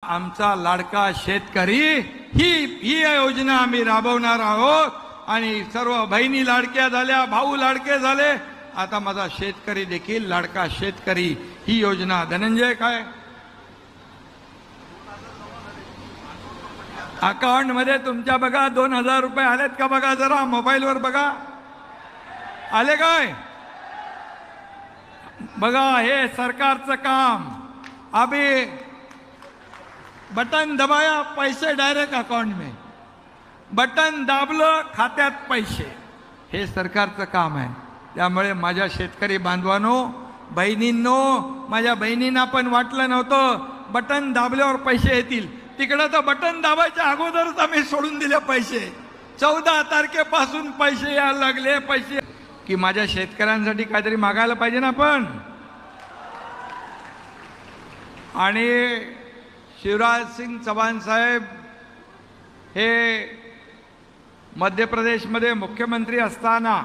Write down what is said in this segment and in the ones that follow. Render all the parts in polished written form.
आमचा लाडका शेतकरी ही योजना आम्ही राबवणार आहोत आणि सर्व बहिणी लाडक्या झाल्या, भाऊ लाडके झाले, आता माझा शेतकरी देखील लाडका शेतकरी ही योजना. धनंजय काय अकाउंट मध्ये तुमच्या बघा 2000 रुपये आलेत का बघा, जरा मोबाईलवर बघा आले काय बघा. हे सरकारचं काम. अभी बटन दबाया पैसे डायरेक्ट अकाउंट में, बटन दाबलं खात्यात पैसे. हे सरकारचं काम आहे. त्यामुळे माझ्या शेतकरी बांधवांनो, बहिणींनो, माझ्या बहिणींना पण वाटलं नव्हतं बटन दाबल्यावर पैसे येतील. तिकडं तर बटन दाबायच्या अगोदरच आम्ही सोडून दिले पैसे. 14 तारखेपासून पैसे यायला लागले. पैसे की माझ्या शेतकऱ्यांसाठी काहीतरी मागायला पाहिजे ना आपण. आणि शिवराज सिंग चौहान साहेब हे मध्य प्रदेशमध्ये मुख्यमंत्री असताना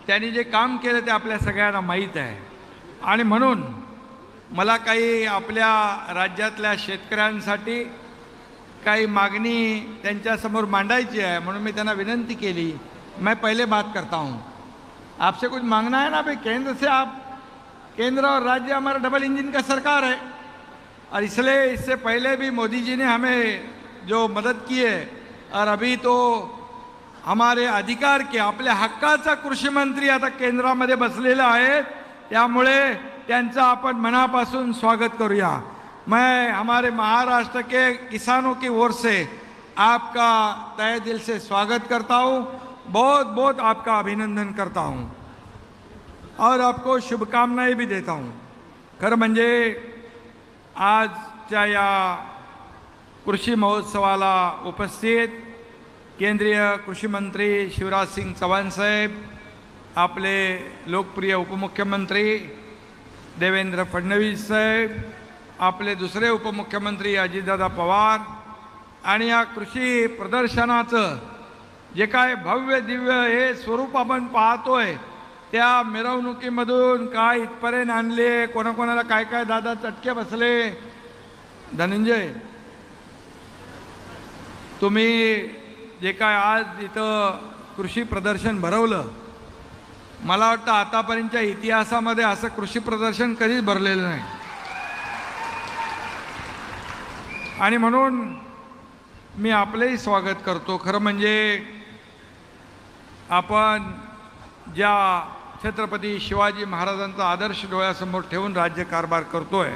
त्यांनी जे काम केलं ते आपल्या सगळ्यांना माहीत आहे. आणि म्हणून मला काही आपल्या राज्यातल्या शेतकऱ्यांसाठी काही मागणी त्यांच्यासमोर मांडायची आहे. म्हणून मी त्यांना विनंती केली. मैं पहले बात करता हूँ, आपसे कुछ मांगना है ना भाई. केंद्र से आप, केंद्र और राज्य हमारा डबल इंजन का सरकार है और इसलिए इससे पहले भी मोदी जी ने हमें जो मदद की है और अभी तो हमारे अधिकार के आपल्या हक्काचा कृषी मंत्री आता केंद्रामध्ये बसलेला आहे. त्यामुळे त्यांचा आपण मनापासून स्वागत करूया. मैं हमारे महाराष्ट्र के किसानों की ओर से आपका तहे दिल से स्वागत करता हूँ. बहुत बहुत आपका अभिनंदन करता हूँ और आपको शुभकामनाएं भी देता हूँ. खरं म्हणजे आजच्या या कृषी महोत्सवाला उपस्थित केंद्रीय कृषी मंत्री शिवराज सिंग चौहान साहेब, आपले लोकप्रिय उपमुख्यमंत्री देवेंद्र फडणवीस साहेब, आपले दुसरे उपमुख्यमंत्री अजितदादा पवार आणि या कृषी प्रदर्शनाचं जे काय भव्य दिव्य हे स्वरूप आपण पाहतोय, त्या मिरवणुकीमधून काय इथपर्यंत आणले, कोणाकोणाला काय काय दादा चटके बसले. धनंजय, तुम्ही जे काय आज इथं कृषी प्रदर्शन भरवलं, मला वाटतं आतापर्यंतच्या इतिहासामध्ये असं कृषी प्रदर्शन कधीच भरलेलं नाही. आणि म्हणून मी आपलेही स्वागत करतो. खरं म्हणजे आपण ज्या छत्रपती शिवाजी महाराजांचा आदर्श डोळ्यासमोर ठेवून राज्यकारभार करतोय,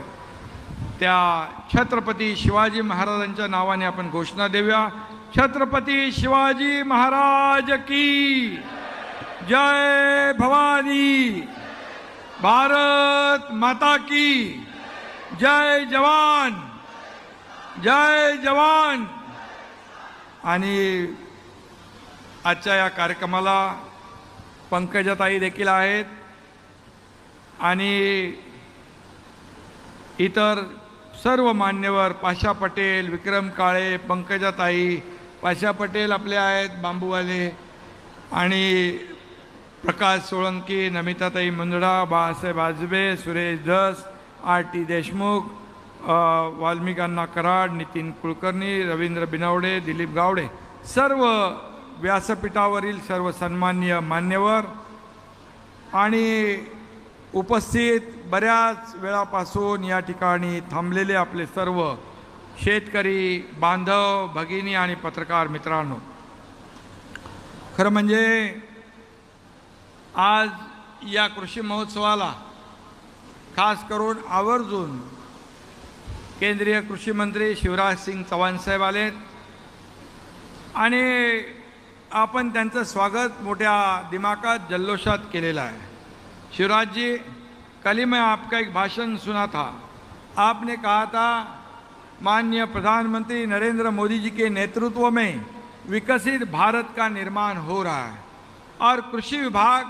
त्या छत्रपती शिवाजी महाराजांच्या नावाने आपण घोषणा देऊया. छत्रपती शिवाजी महाराज की जय भवानी, भारत माता की जय जवान, जय जवान. आणि आजच्या या कार्यक्रमाला पंकजाताई देखील आहेत आणि इतर सर्व मान्यवर, पाशा पटेल, विक्रम काळे, पंकजाताई, पाशा पटेल आपले आहेत बांबूवाले, आणि प्रकाश सोळंकी, नमिताताई मुंदडा, बाळासाहेब आजबे, सुरेश धस, आर.टी. देशमुख, वाल्मिक अण्णा कराड, नितीन कुलकर्णी, रवींद्र बिनवडे, दिलीप गावडे, सर्व व्यासपीठावरील सर्व सन्माननीय मान्यवर आणि उपस्थित बऱ्याच वेळापासून या ठिकाणी थांबलेले आपले सर्व शेतकरी बांधव, भगिनी आणि पत्रकार मित्रांनो, खरं म्हणजे आज या कृषी महोत्सवाला खास करून आवर्जून केंद्रीय कृषी मंत्री शिवराज सिंग चौहान साहेब आलेत आणि आपण त्यांचं स्वागत मोठ्या दिमाखात, जल्लोषात केलेलं आहे. शिवराज जी, कल ही मैं आपका एक भाषण सुना था. आपने कहा था माननीय प्रधानमंत्री नरेंद्र मोदी जी के नेतृत्व में विकसित भारत का निर्माण हो रहा है और कृषि विभाग,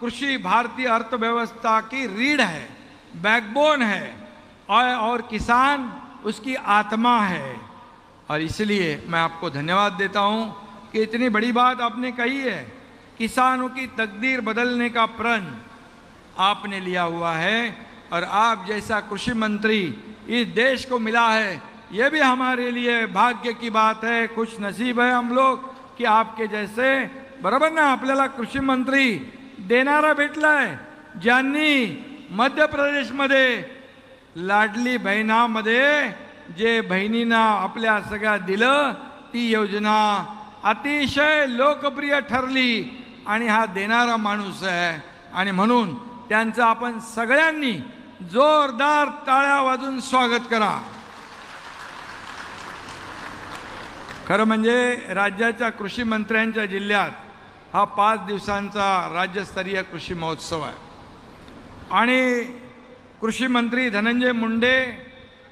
कृषि भारतीय अर्थव्यवस्था की रीढ़ है, बैकबोन है और किसान उसकी आत्मा है. और इसलिए मैं आपको धन्यवाद देता हूं कि इतनी बड़ी बात आपने कही है. किसानों की तकदीर बदलने का प्रण आपने लिया हुआ है और आप जैसा कृषि मंत्री इस देश को मिला है ये भी हमारे लिए भाग्य की बात है, खुश नसीब है हम लोग कि आपके जैसे, बरोबर ना, आपल्याला कृषी मंत्री देणारा भेटलाय, ज्यांनी मध्य प्रदेशमध्ये लाडली बहिणामध्ये जे बहिणींना आपल्या सगळ्या दिलं, ती योजना अतिशय लोकप्रिय ठरली आणि हा देणारा माणूस आहे. आणि म्हणून त्यांचं आपण सगळ्यांनी जोरदार टाळ्या वाजून स्वागत करा. खरं म्हणजे राज्याच्या कृषी मंत्र्यांच्या जिल्ह्यात हा 5 दिवसांचा राज्यस्तरीय कृषी महोत्सव आहे आणि कृषी मंत्री धनंजय मुंडे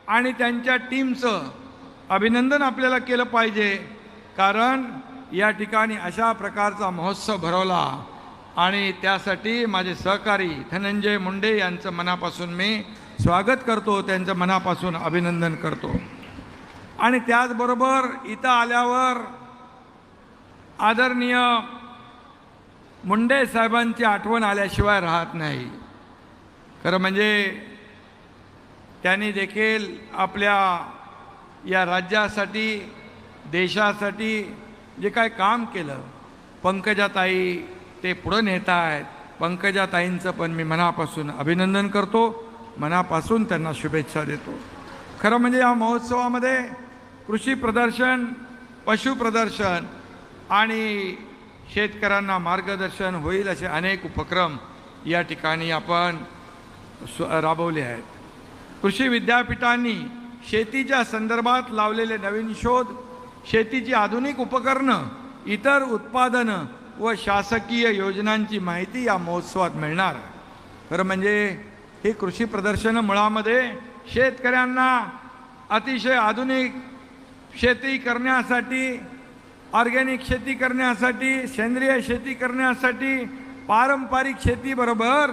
आणि त्यांच्या टीमचं अभिनंदन आपल्याला केलं पाहिजे, कारण या ठिकाणी अशा प्रकारचा महोत्सव भरवला आणि त्यासाठी माझे सहकारी धनंजय मुंडे यांचं मनापासून मी स्वागत करतो, त्यांचं मनापासून अभिनंदन करतो. आणि त्याचबरोबर इथं आल्यावर आदरणीय मुंडे साहेबांची आठवण आल्याशिवाय राहत नाही. खरं म्हणजे त्यांनी देखील आपल्या या राज्यासाठी, देशासाठी जे काय काम केलं, पंकजाताई ते पुढं नेत आहेत. पंकजाताईंचं पण मी मनापासून अभिनंदन करतो, मनापासून त्यांना शुभेच्छा देतो. खरं म्हणजे या महोत्सवामध्ये कृषी प्रदर्शन, पशु प्रदर्शन आणि शेतकऱ्यांना मार्गदर्शन होईल असे अनेक उपक्रम या ठिकाणी आपण राबवले आहेत. कृषी विद्यापीठांनी शेतीच्या संदर्भात लावलेले नवीन शोध, शेतीची आधुनिक उपकरणं, इतर उत्पादनं व शासकीय योजनांची माहिती या महोत्सवात मिळणार. खरं म्हणजे ही कृषी प्रदर्शनं मुळामध्ये शेतकऱ्यांना अतिशय आधुनिक शेती करण्यासाठी, ऑर्गॅनिक शेती करण्यासाठी, सेंद्रिय शेती करण्यासाठी, पारंपरिक शेतीबरोबर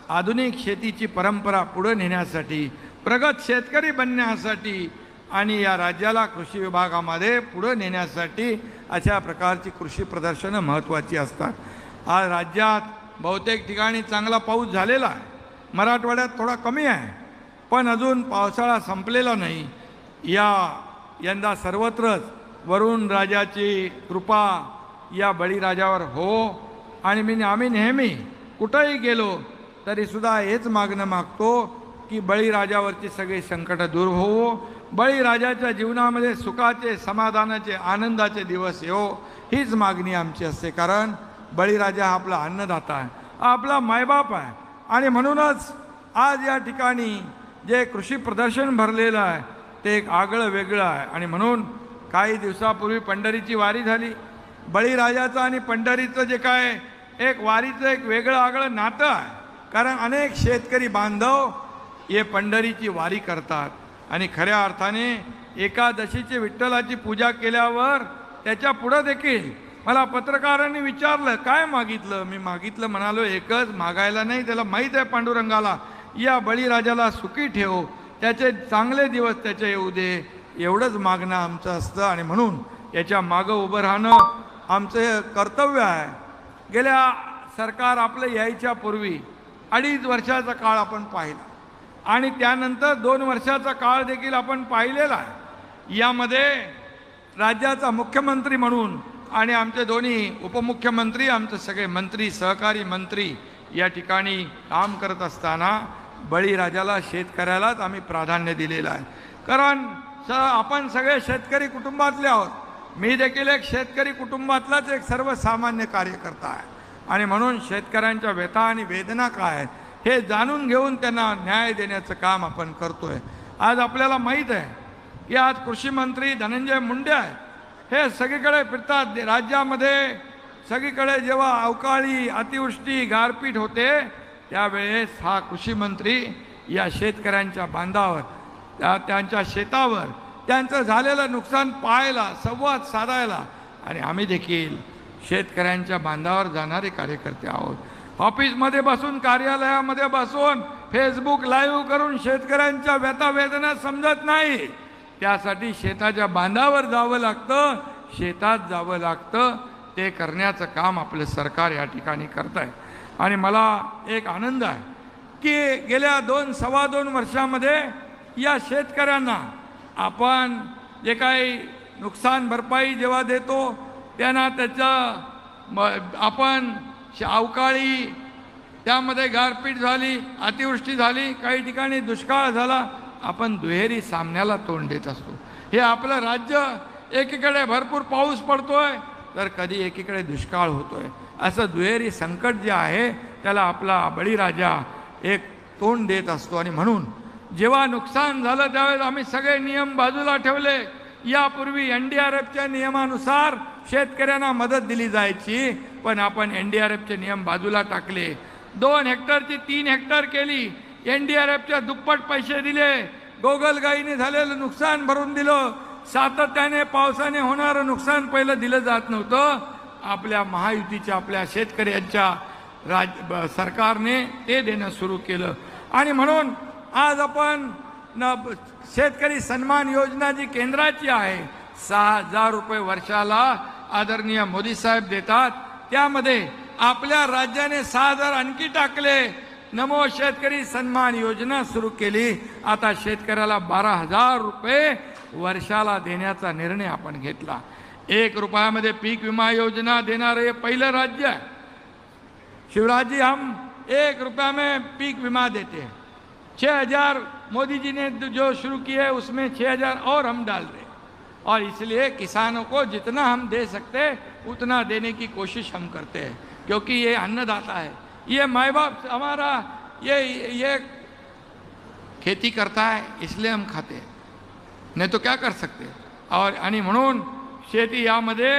आधुनिक शेतीची परंपरा पुढे नेण्यासाठी, प्रगत शेतकरी बनण्यासाठी आणि या राज्याला कृषी विभागामध्ये पुढे नेण्यासाठी अशा प्रकारची कृषी प्रदर्शनं महत्त्वाची असतात. आज राज्यात बहुतेक ठिकाणी चांगला पाऊस झालेला आहे, मराठवाड्यात थोडा कमी आहे, पण अजून पावसाळा संपलेला नाही. यंदा सर्वत्रच वरुण राजाची कृपा या बळीराजावर हो. आणि आम्ही नेहमी कुठंही गेलो तरीसुद्धा हेच मागणं मागतो की बळीराजावरची सगळी संकटं दूर होवो, बळीराजाच्या जीवनामध्ये सुखाचे, समाधानाचे, आनंदाचे दिवस येवो, हीच मागणी आमची असते. कारण बळीराजा हा आपला अन्नदाता आहे, आपला मायबाप आहे. आणि म्हणूनच आज या ठिकाणी जे कृषी प्रदर्शन भरलेलं आहे ते एक आगळं वेगळं आहे. आणि म्हणून काही दिवसापूर्वी पंढरीची वारी झाली. बळीराजाचं आणि पंढरीचं जे काय एक वारीचं एक वेगळं आगळं नातं आहे, कारण अनेक शेतकरी बांधव हे पंढरीची वारी करतात आणि खऱ्या अर्थाने एकादशीची विठ्ठलाची पूजा केल्यावर त्याच्या पुढं देखील मला पत्रकारांनी विचारलं काय मागितलं. मी मागितलं म्हणालो एकच, मागायला नाही, त्याला माहीत आहे पांडुरंगाला या बळीराजाला सुखी ठेव, त्याचे चांगले दिवस त्याचे येऊ दे, एवढंच मागणं आमचं असतं. आणि म्हणून याच्या मागं उभं राहणं आमचं कर्तव्य आहे. गेल्या सरकार आपलं यायच्या पूर्वी 2.5 वर्षाचा काळ आपण पाहिला आणि त्यानंतर 2 वर्षाचा काळ देखील आपण पाहिलेला आहे. यामध्ये राज्याचा मुख्यमंत्री म्हणून आणि आमचे दोन्ही उपमुख्यमंत्री, आमचे सगळे मंत्री, सहकारी मंत्री या ठिकाणी काम करत असताना बळीराजाला, शेतकऱ्यालाच आम्ही प्राधान्य दिलेलं आहे. कारण आपण सगळे शेतकरी कुटुंबातले आहोत. मी देखील एक शेतकरी कुटुंबातलाच एक सर्वसामान्य कार्यकर्ता आहे आणि म्हणून शेतकऱ्यांच्या व्यथा आणि वेदना काय आहेत हे जाणून घेऊन त्यांना न्याय देण्याचं काम आपण करतोय. आज आपल्याला माहीत आहे की आज कृषी मंत्री धनंजय मुंडे आहेत, हे सगळीकडे फिरतात राज्यामध्ये. सगळीकडे जेव्हा अवकाळी, अतिवृष्टी, गारपीट होते त्यावेळेस हा कृषी मंत्री या शेतकऱ्यांच्या बांधावर, त्यांच्या शेतावर त्यांचं झालेलं नुकसान पाहायला, संवाद साधायला, आणि आम्ही देखील शेतकऱ्यांच्या बांधावर जाणारे कार्यकर्ते आहोत. ऑफिसमध्ये बसून, कार्यालयामध्ये बसून फेसबुक लाईव्ह करून शेतकऱ्यांच्या व्यथा वेदना समजत नाही. त्यासाठी शेताच्या बांधावर जावं लागतं, शेतात जावं लागतं. ते करण्याचं काम आपलं सरकार या ठिकाणी करत आहे. आणि मला एक आनंद आहे की गेल्या 2-2.25 वर्षामध्ये या शेतकऱ्यांना आपण जे काही नुकसान भरपाई जेव्हा देतो त्यांना आपण अवकाळी त्यामध्ये गारपीट झाली, अतिवृष्टी झाली, काही ठिकाणी दुष्काळ झाला, आपण दुहेरी सामन्याला तोंड देत असतो. हे आपलं राज्य एकीकडे भरपूर पाऊस पडतोय तर कधी एकीकडे दुष्काळ होतोय. असं दुहेरी संकट जे आहे त्याला आपला बळीराजा एक तोंड देत असतो. आणि म्हणून जेव्हा नुकसान झालं त्यावेळेस आम्ही सगळे नियम बाजूला ठेवले. यापूर्वी NDRFच्या नियमानुसार शेतकऱ्यांना मदत दिली जायची, पण आपण NDRFचे नियम बाजूला टाकले. 2 हेक्टरची 3 हेक्टर केली. NDRFच्या दुप्पट पैसे दिले. गोगलगाईने झालेलं नुकसान भरून दिलं. सातत्याने पावसाने होणारं नुकसान पहिलं दिलं जात नव्हतं. आपल्या महायुतीच्या आपल्या शेतकऱ्यांच्या सरकारने ते देणं सुरू केलं. आणि म्हणून आज आपण शेतकरी सन्मान योजना जी केंद्राची आहे 6,000 रुपये वर्षाला आदरणीय मोदी साहेब देतात. त्यामध्ये आपल्या राज्याने 6,000 आणखी टाकले. नमो शेतकरी सन्मान योजना सुरू केली. आता शेतकऱ्याला 12,000 रुपये वर्षाला देण्याचा निर्णय आपण घेतला. 1 रुपयामध्ये पीक विमा योजना देणारे पहिलं राज्य आहे. शिवराज जी, हम 1 रुपया में पीक विमा देते हैं. 6,000 मोदी जी ने जो शुरू किए उसमें 6,000 और हम डाल रहे हैं. और इसलिए किसानों को जितना हम दे सकते उतना देने की कोशिश हम करते हैं, क्योंकि ये अन्नदाता है. ये माँ बाप हमारा ये खेती करता है, इसलिए हम खाते हैं, नहीं तो क्या कर सकते. और आणि म्हणून शेती यामध्ये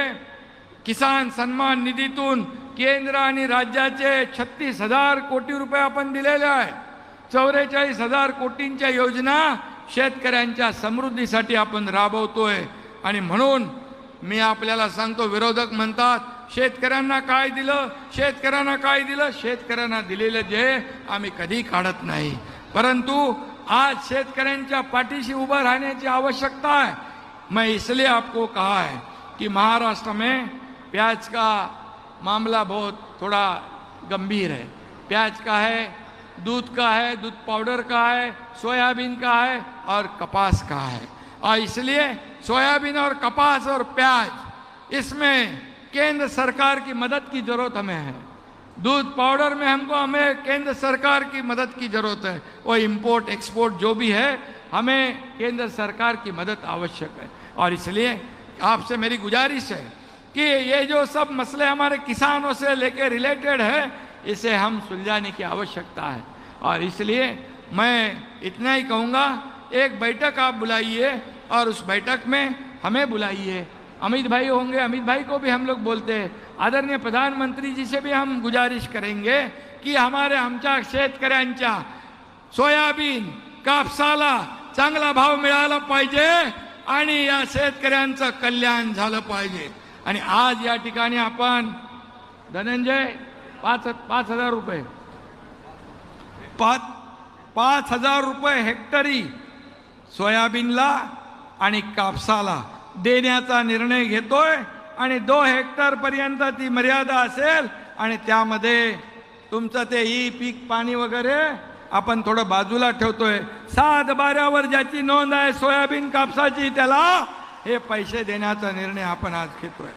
किसान सन्मान निधीतून केंद्र आणि राज्याचे 36,000 कोटी रुपये आपण दिलेले आहे. 44,000 कोटींच्या योजना शेतकऱ्यांच्या समृद्धीसाठी आपण राबवतोय. आणि म्हणून मी आपल्याला सांगतो, विरोधक म्हणतात शेतकऱ्यांना काय दिलं, शेतकऱ्यांना काय दिलं. शेतकऱ्यांना दिलेलं जे आम्ही कधी काढत नाही, परंतु आज शेतकऱ्यांच्या पाठीशी उभं राहण्याची आवश्यकता है. मैं इसलिए आपको कहा है कि महाराष्ट्र में प्याज का मामला बहुत थोड़ा गंभीर है. प्याज का है, दूध का है, दूध पाउडर का है, सोयाबीन का है और कपास का है. और इसलिए सोयाबीन और कपास और प्याज, इसमें केंद्र सरकार की मदद की जरूरत हमें है. दूध पाउडर में हमें केंद्र सरकार की मदद की जरूरत है. वो इंपोर्ट एक्सपोर्ट जो भी है, हमें केंद्र सरकार की मदद आवश्यक है. और इसलिए आपसे मेरी गुजारिश है कि ये जो सब मसले हमारे किसानों से लेकर रिलेटेड है, इसे हम सुलझाने की आवश्यकता है. और इसलिए मैं इतना ही कहूँगा, एक बैठक आप बुलाइए और उस बैठक में हमें बुलाइए. अमित भाई होंगे, अमित भाई को भी हम लोग बोलते हैं. आदरणीय प्रधानमंत्री जी से भी हम गुजारिश करेंगे की हमारे आमच्या शेतकऱ्यांच्या सोयाबीन कापसाला चांगला भाव मिळाला पाहिजे आणि या शेतकऱ्यांचं कल्याण झालं पाहिजे. आणि आज या ठिकाणी आपण धनंजय 5,000 रुपये 5,000 रुपये हेक्टरी सोयाबीनला आणि कापसाला देण्याचा निर्णय घेतोय. आणि 2 हेक्टर पर्यंत ती मर्यादा असेल. आणि त्यामध्ये तुमचं ते पीक पाणी वगैरे आपण थोडं बाजूला ठेवतोय. 7/12 ज्याची नोंद आहे सोयाबीन कापसाची, त्याला हे पैसे देण्याचा निर्णय आपण आज घेतोय.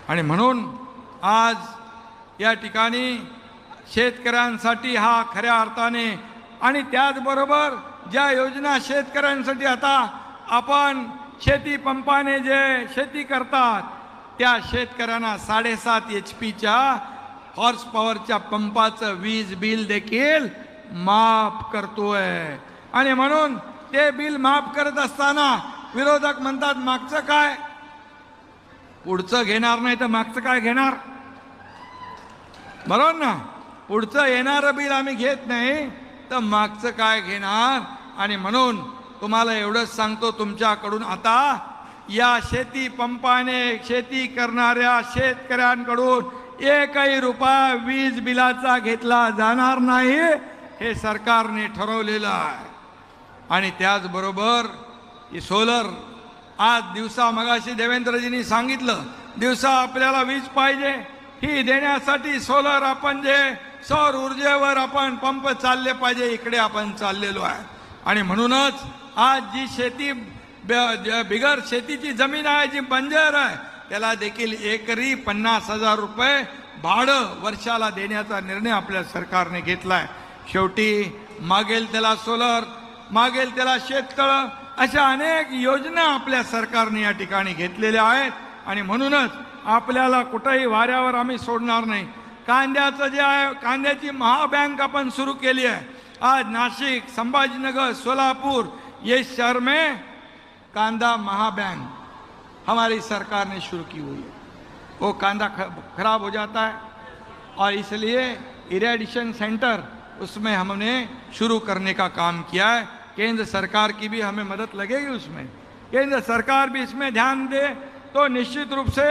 आणि म्हणून आज या ठिकाणी शेतकऱ्यांसाठी हा खऱ्या अर्थाने, आणि त्याचबरोबर ज्या योजना शेतकऱ्यांसाठी आता आपण शेती पंपाने जे शेती करतात त्या शेतकऱ्यांना 7.5 HP हॉर्स पॉवरच्या पंपाचं वीज बिल देखील माफ करतोय. आणि म्हणून ते बिल माफ करत असताना विरोधक म्हणतात मागचं काय, पुढचं घेणार नाही तर मागचं काय घेणार. बरोबर ना, पुढचं येणारं बिल आम्ही घेत नाही तर मागचं काय घेणार. आणि म्हणून तुम्हाला एवढंच सांगतो, तुमच्याकडून आता या शेती पंपाने शेती करणाऱ्या शेतकऱ्यांकडून 1ही रुपया वीज बिलाचा घेतला जाणार नाही, हे सरकारने ठरवलेलं आहे. आणि त्याचबरोबर सोलर, आज दिवसा मगाशी देवेंद्रजींनी सांगितलं, दिवसा आपल्याला वीज पाहिजे, ही देण्यासाठी सोलर आपण जे सौर ऊर्जेवर आपण पंप चालले पाहिजे, इकडे आपण चाललेलो आहे. आणि म्हणूनच आज जी शेती बिगर शेतीची जमीन आहे जी बंजर आहे त्याला देखील एकरी 50,000 रुपये भाडं वर्षाला देण्याचा निर्णय आपल्या सरकारने घेतलाय. शेवटी मागेल त्याला सोलर, मागेल त्याला शेततळं, अशा अनेक योजना आपल्या सरकारने या ठिकाणी घेतलेल्या आहेत. आणि म्हणूनच आपल्याला कुठेही वाऱ्यावर आम्ही सोडणार नाही. कांद्याचं जे आहे, कांद्याची महाबँक आपण सुरू केली आहे. आज नाशिक, संभाजीनगर, सोलापुर ये शहर में कांदा महाबैंक हमारी सरकार ने शुरू की हुई है. वो कांदा खराब हो जाता है और इसलिए इरिगेशन सेंटर उसमें हमने शुरू करने का काम किया है. केंद्र सरकार की भी हमें मदद लगेगी उसमें. केंद्र सरकार भी इसमें ध्यान दे तो निश्चित रूप से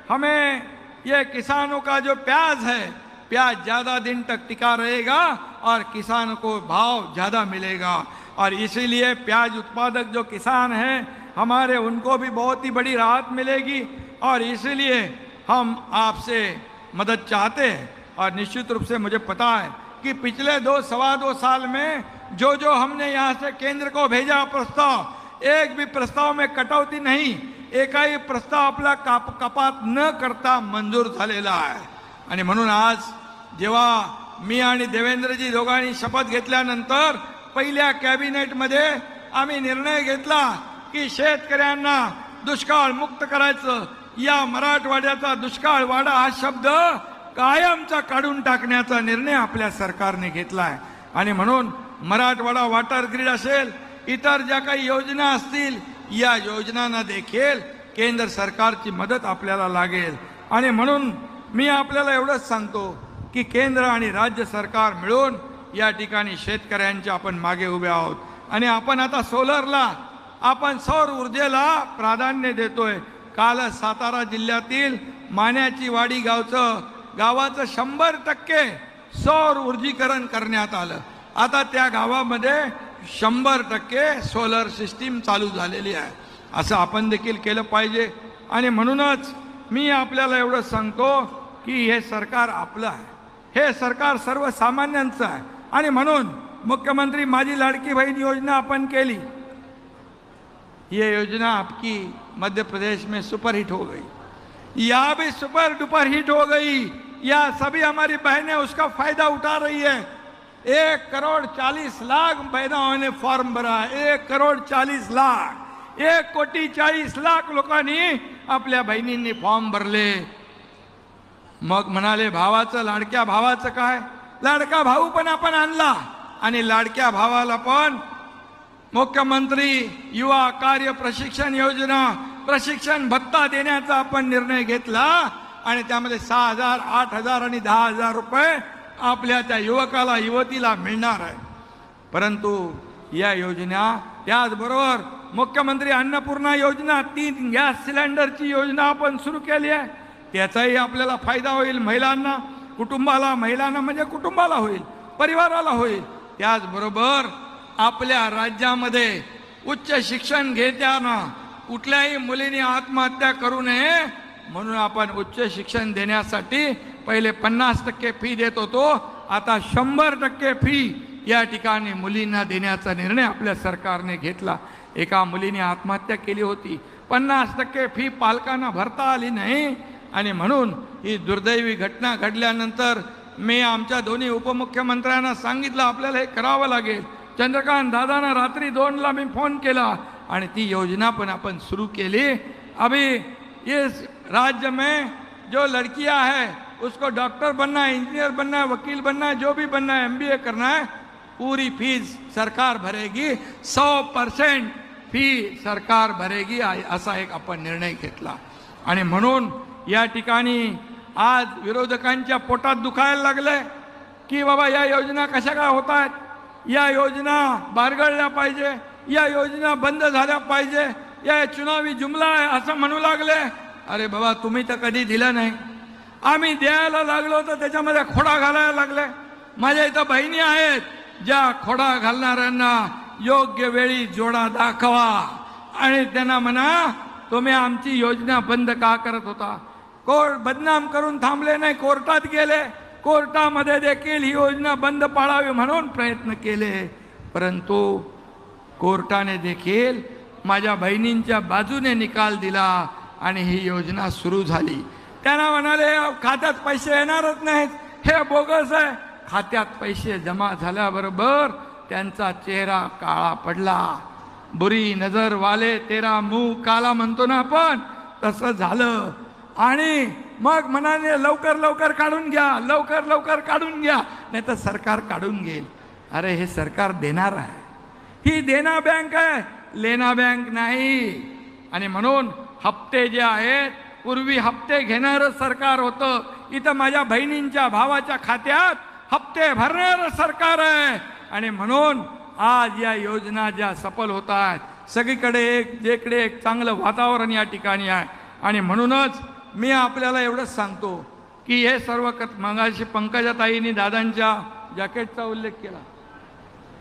हमें ये किसानों का जो प्याज है, प्याज ज़्यादा दिन तक टिका रहेगा और किसानों को भाव ज़्यादा मिलेगा. और इसीलिए प्याज उत्पादक जो किसान हैं हमारे, उनको भी बहुत ही बड़ी राहत मिलेगी. और इसीलिए हम आपसे मदद चाहते हैं. और निश्चित रूप से मुझे पता है कि पिछले 2-2.25 साल में जो हमने यहाँ से केंद्र को भेजा प्रस्ताव, एक भी प्रस्ताव में कटौती नहीं, एकही प्रस्ताव आपला कपात न करता मंजूर झालेला आहे. आणि म्हणून आज जेव्हा मी आणि देवेंद्रजी दोघांनी शपथ घेतल्यानंतर पहिल्या कॅबिनेटमध्ये आम्ही निर्णय घेतला की शेतकऱ्यांना दुष्काळ मुक्त करायचं. या मराठवाड्याचा दुष्काळ वाडा हा शब्द कायमचा काढून टाकण्याचा निर्णय आपल्या सरकारने घेतला आहे. आणि म्हणून मराठवाडा वॉटर ग्रीड असेल, इतर ज्या काही योजना असतील, या योजनांना देखील केंद्र सरकारची मदत आपल्याला लागेल. आणि म्हणून मी आपल्याला एवढंच सांगतो की केंद्र आणि राज्य सरकार मिळून या ठिकाणी शेतकऱ्यांच्या आपण मागे उभे आहोत. आणि आपण आता सोलरला, आपण सौर ऊर्जेला प्राधान्य देतोय. काल सातारा जिल्ह्यातील मान्याची वाडी गावाचं 100% सौर ऊर्जीकरण करण्यात आलं. आता त्या गावामध्ये 100% सोलर सिस्टीम चालू झालेली आहे. असं आपण देखील केलं पाहिजे. आणि म्हणूनच मी आपल्याला एवढं सांगतो की हे सरकार आपलं आहे, हे सरकार सर्वसामान्यांचं आहे. आणि म्हणून मुख्यमंत्री माझी लाडकी बहन योजना अपन केली. ये योजना आपकी मध्य प्रदेश में सुपर हिट हो गई, यहाँ भी सुपर डुपर हिट हो गई. या सभी हमारी बहनें उसका फायदा उठा रही है. 1,40,00,000 बहनों ने फॉर्म भरा. 1,40,00,000, 1,40,40,00,000 लोकांनी आपल्या बहिणींनी फॉर्म भरले. मग म्हणाले भावाचं, लाडक्या भावाचं काय? लाडका भाऊ पण आपण आणला. आणि लाडक्या भावाला पण मुख्यमंत्री युवा कार्य प्रशिक्षण योजना, प्रशिक्षण भत्ता देण्याचा आपण निर्णय घेतला. आणि त्यामध्ये 6,000, 8,000 आणि 10,000 रुपये आपल्या त्या युवकाला, युवतीला मिळणार आहे. परंतु या योजना, त्याचबरोबर मुख्यमंत्री अन्नपूर्णा योजना, 3 गॅस सिलेंडरची योजना आपण सुरू केली आहे. त्याचाही आपल्याला फायदा होईल. महिलांना, कुटुंबाला, महिलांना म्हणजे कुटुंबाला होईल, परिवाराला होईल. त्याचबरोबर आपल्या राज्यामध्ये उच्च शिक्षण घेताना कुठल्याही मुलीने आत्महत्या करू नये म्हणून आपण उच्च शिक्षण देण्यासाठी पहिले 50% फी देत होतो. आता 100% फी या ठिकाणी मुलींना देण्याचा निर्णय आपल्या सरकारने घेतला. एका मुलीने आत्महत्या केली होती, 50% फी पालकांना भरता आली नाही. आणि म्हणून ही दुर्दैवी घटना घडल्यानंतर मी आमच्या दोन्ही उपमुख्यमंत्र्यांना सांगितलं आपल्याला हे करावं लागेल. चंद्रकांत दादांना रात्री 2ला मी फोन केला आणि ती योजना पण आपण सुरू केली. अभी इस राज्य में जो लड़कियां है उसको डॉक्टर बनना है, इंजीनियर बनना है, वकील बनना है, जो भी बनना है, MBA करना है, पूरी फीस सरकार भरेगी. 100% फी सरकार भरेगी, असा एक आपण निर्णय घेतला. आणि म्हणून या ठिकाणी आज विरोधकांच्या पोटात दुखायला लागले की बाबा या योजना कशा काय होत आहेत, या योजना बारगळल्या पाहिजे, या योजना बंद झाल्या पाहिजे, या चुनावी जुमला आहे असं म्हणू लागले. अरे बाबा, तुम्ही तर कधी दिलं नाही. आम्ही द्यायला लागलो तर त्याच्यामध्ये खोडा घालायला लागले. माझ्या इथं बहिणी आहेत ज्या खोडा घालणाऱ्यांना योग्य वेळी जोडा दाखवा आणि त्यांना म्हणा तुम्ही आमची योजना बंद का करत होता. कोर्ट बदनाम करून थांबले नाही, कोर्टात गेले. कोर्टामध्ये देखील ही योजना बंद पाडावी म्हणून प्रयत्न केले. परंतु कोर्टाने देखील माझ्या बहिणींच्या बाजूने निकाल दिला आणि ही योजना सुरू झाली. त्यांना म्हणाले खात्यात पैसे येणारच नाहीत, हे बोगस आहे. खात्यात पैसे जमा झाल्याबरोबर त्यांचा चेहरा काळा पडला. बुरी नजर वाले तेरा मुंह काला म्हणतो ना आपण, तसं झालं. आणि मग म्हणाले लवकर लवकर काढून घ्या, लवकर लवकर काढून घ्या, नाही तर सरकार काढून घेईल. अरे हे सरकार देणार आहे, ही देना बँक आहे, लेना बँक नाही. आणि म्हणून हप्ते जे आहेत, पूर्वी हप्ते घेणारं सरकार होतं, इथं माझ्या बहिणींच्या भावाच्या खात्यात हप्ते भरणारं सरकार आहे. आणि म्हणून आज या योजना ज्या सफल होत आहेत, सगळीकडे जेकडे एक चांगलं वातावरण या ठिकाणी आहे. आणि म्हणूनच मी आपल्याला एवढंच सांगतो की हे सर्व मगाशी पंकजाताईंनी दादांच्या जॅकेटचा उल्लेख केला.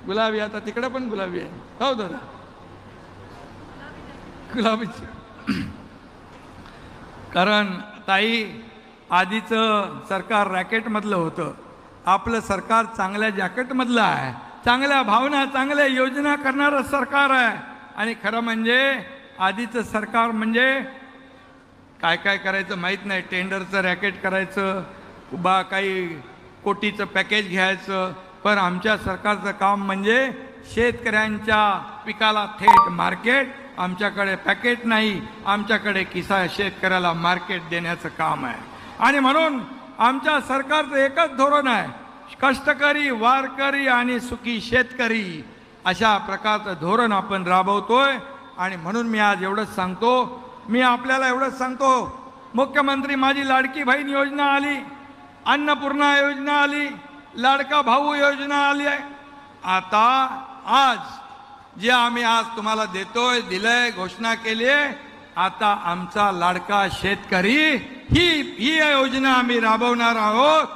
गुलाबी, आता तिकडे पण गुलाबी आहे. हो दादा, गुलाबीची. कारण ताई, आधीचं सरकार रॅकेटमधलं होतं, आपलं सरकार चांगल्या जॅकेटमधलं आहे, चांगल्या भावना, चांगल्या योजना करणारं सरकार आहे. आणि खरं म्हणजे आधीचं सरकार म्हणजे काय काय करायचं माहीत नाही, टेंडरचं रॅकेट करायचं, बा काही कोटीचं पॅकेज घ्यायचं. पण आमच्या सरकारचं काम म्हणजे शेतकऱ्यांच्या पिकाला थेट मार्केट, आमच्याकडे पॅकेट नाही, आमच्याकडे शेतकऱ्याला मार्केट देण्याचं काम आहे. आणि म्हणून आमच्या सरकारचं एकच धोरण आहे, कष्टकरी, वारकरी आणि सुखी शेतकरी, अशा प्रकारचं धोरण आपण राबवतोय. आणि म्हणून मी आज एवढंच सांगतो, मी आपल्याला एवढंच सांगतो, मुख्यमंत्री माझी लाडकी बहीण योजना आली, अन्नपूर्णा योजना आली, लाडका भाऊ योजना आली आहे. आता आज जे आम्ही आज तुम्हाला देतोय, दिलंय, घोषणा केली आहे, आता आमचा लाडका शेतकरी ही योजना आम्ही राबवणार आहोत.